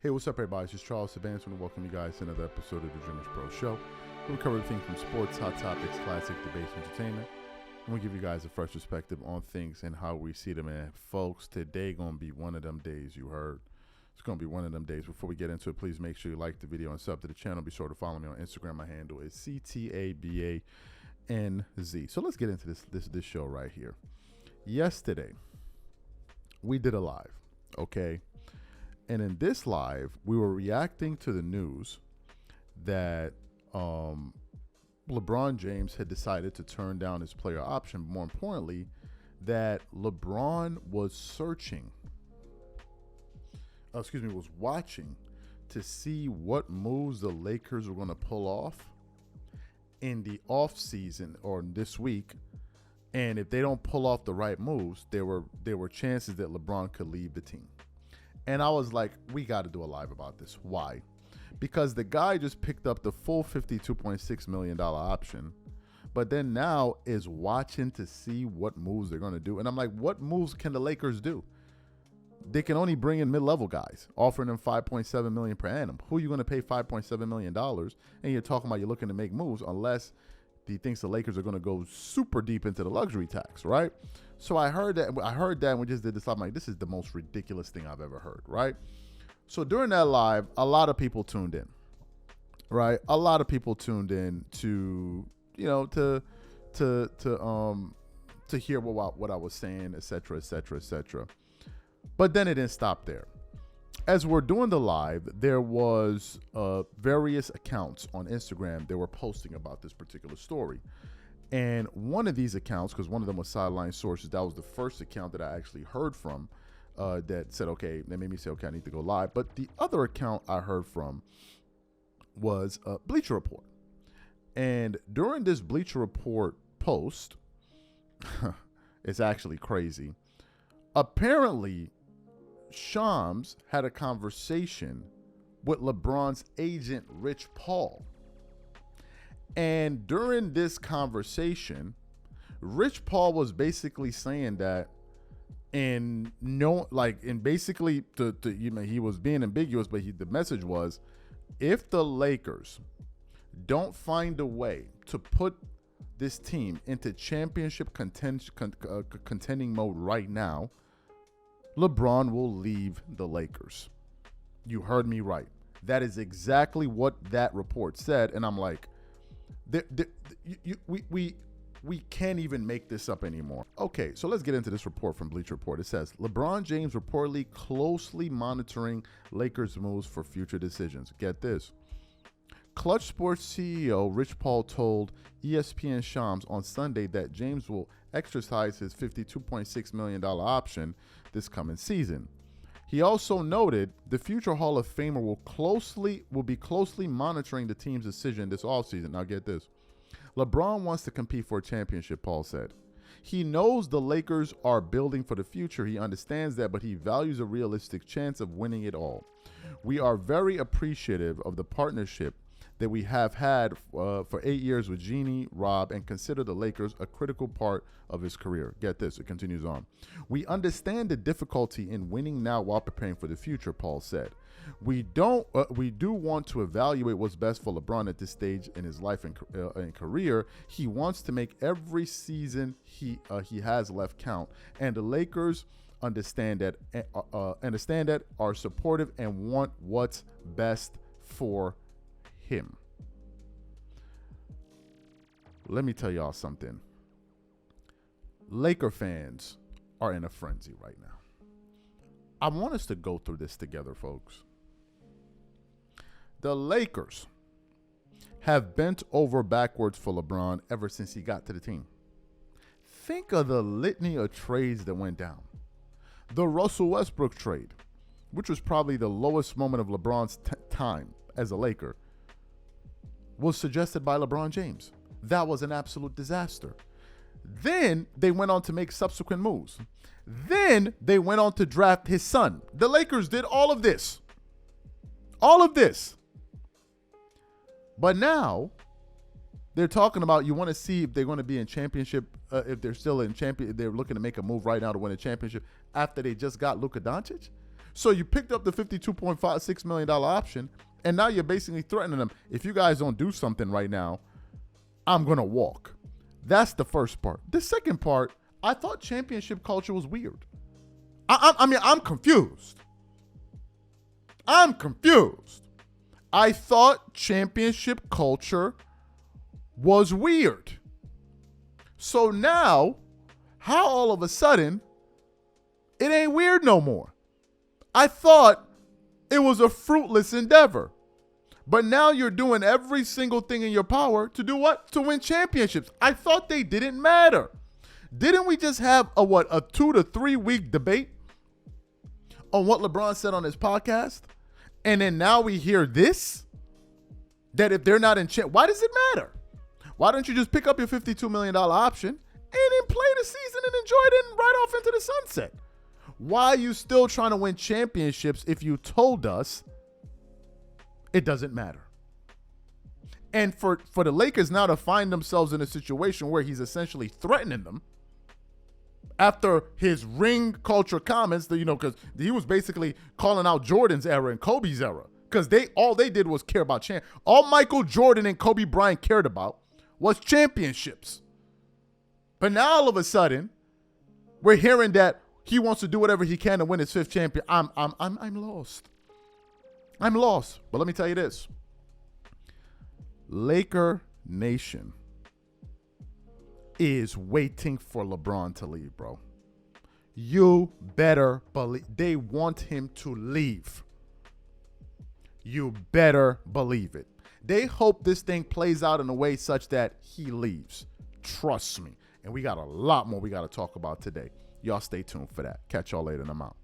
Hey, what's up, everybody? It's just Charles Savans. I want to welcome you guys to another episode of the DREAMERSPRO show. We cover everything from sports, hot topics, classic debates, entertainment. And we give you guys a fresh perspective on things and how we see them. And folks, today going to be one of them days you heard. It's going to be one of them days. Before we get into it, please make sure you like the video and sub to the channel. Be sure to follow me on Instagram. My handle is CTABANZ. So let's get into this show right here. Yesterday, we did a live, okay? And in this live, we were reacting to the news that LeBron James had decided to turn down his player option. But more importantly, that LeBron was was watching to see what moves the Lakers were going to pull off in the offseason or this week. And if they don't pull off the right moves, there were chances that LeBron could leave the team. And I was like, we got to do a live about this. Why? Because the guy just picked up the full $52.6 million option, but then now is watching to see what moves they're going to do. And I'm like, what moves can the Lakers do? They can only bring in mid-level guys, offering them $5.7 million per annum. Who are you going to pay $5.7 million? And you're talking about you're looking to make moves unless he thinks the Lakers are going to go super deep into the luxury tax, right? So I heard that, and we just did this. I'm like, this is the most ridiculous thing I've ever heard, right? So during that live, a lot of people tuned in, right? A lot of people tuned in to, to hear what I was saying, et cetera, et cetera, et cetera. But then it didn't stop there. As we're doing the live, there was various accounts on Instagram that were posting about this particular story. And one of these accounts, because one of them was Sideline Sources, that was the first account that I actually heard from that said, okay, that made me say, okay, I need to go live. But the other account I heard from was Bleacher Report. And during this Bleacher Report post, it's actually crazy. Apparently, Shams had a conversation with LeBron's agent, Rich Paul. And during this conversation, Rich Paul was basically saying that he was being ambiguous, but the message was, if the Lakers don't find a way to put this team into championship contending mode right now, LeBron will leave the Lakers. You heard me right. That is exactly what that report said. And I'm like, we can't even make this up anymore. Okay, so let's get into this report from Bleacher Report. It says, LeBron James reportedly closely monitoring Lakers moves for future decisions. Get this. Clutch Sports CEO Rich Paul told ESPN Shams on Sunday that James will exercise his $52.6 million option this coming season. He also noted the future Hall of Famer will be closely monitoring the team's decision this offseason. Now get this. LeBron wants to compete for a championship, Paul said. He knows the Lakers are building for the future. He understands that, but he values a realistic chance of winning it all. We are very appreciative of the partnership that we have had for 8 years with Jeannie, Rob, and consider the Lakers a critical part of his career. Get this, it continues on. We understand the difficulty in winning now while preparing for the future, Paul said. We do want to evaluate what's best for LeBron at this stage in his life and career. He wants to make every season he has left count, and the Lakers understand that, are supportive and want what's best for him. Let me tell y'all something. Laker fans are in a frenzy right now. I want us to go through this together, folks. The Lakers have bent over backwards for LeBron ever since he got to the team. Think of the litany of trades that went down. The Russell Westbrook trade, which was probably the lowest moment of LeBron's time as a Laker, was suggested by LeBron James. That was an absolute disaster. Then they went on to make subsequent moves. Then they went on to draft his son. The Lakers did all of this. All of this. But now they're talking about, you want to see if they're going to be in championship, if they're still in champion, they're looking to make a move right now to win a championship after they just got Luka Doncic. So you picked up the $52.56 million option, and now you're basically threatening them. If you guys don't do something right now, I'm going to walk. That's the first part. The second part, I thought championship culture was weird. I mean, I'm confused. I'm confused. I thought championship culture was weird. So now, how all of a sudden, it ain't weird no more? I thought it was a fruitless endeavor. But now you're doing every single thing in your power to do what? To win championships. I thought they didn't matter. Didn't we just have a 2 to 3 week debate on what LeBron said on his podcast? And then now we hear this? That if they're not in why does it matter? Why don't you just pick up your $52 million option and then play the season and enjoy it and ride off into the sunset? Why are you still trying to win championships if you told us it doesn't matter? And for the Lakers now to find themselves in a situation where he's essentially threatening them after his ring culture comments, that, because he was basically calling out Jordan's era and Kobe's era, because all they did was care about all Michael Jordan and Kobe Bryant cared about was championships. But now all of a sudden, we're hearing that he wants to do whatever he can to win his 5th champion. I'm lost. I'm lost. But let me tell you this. Laker Nation is waiting for LeBron to leave, bro. You better believe they want him to leave. You better believe it. They hope this thing plays out in a way such that he leaves. Trust me. And we got a lot more we got to talk about today. Y'all stay tuned for that. Catch y'all later and I'm out.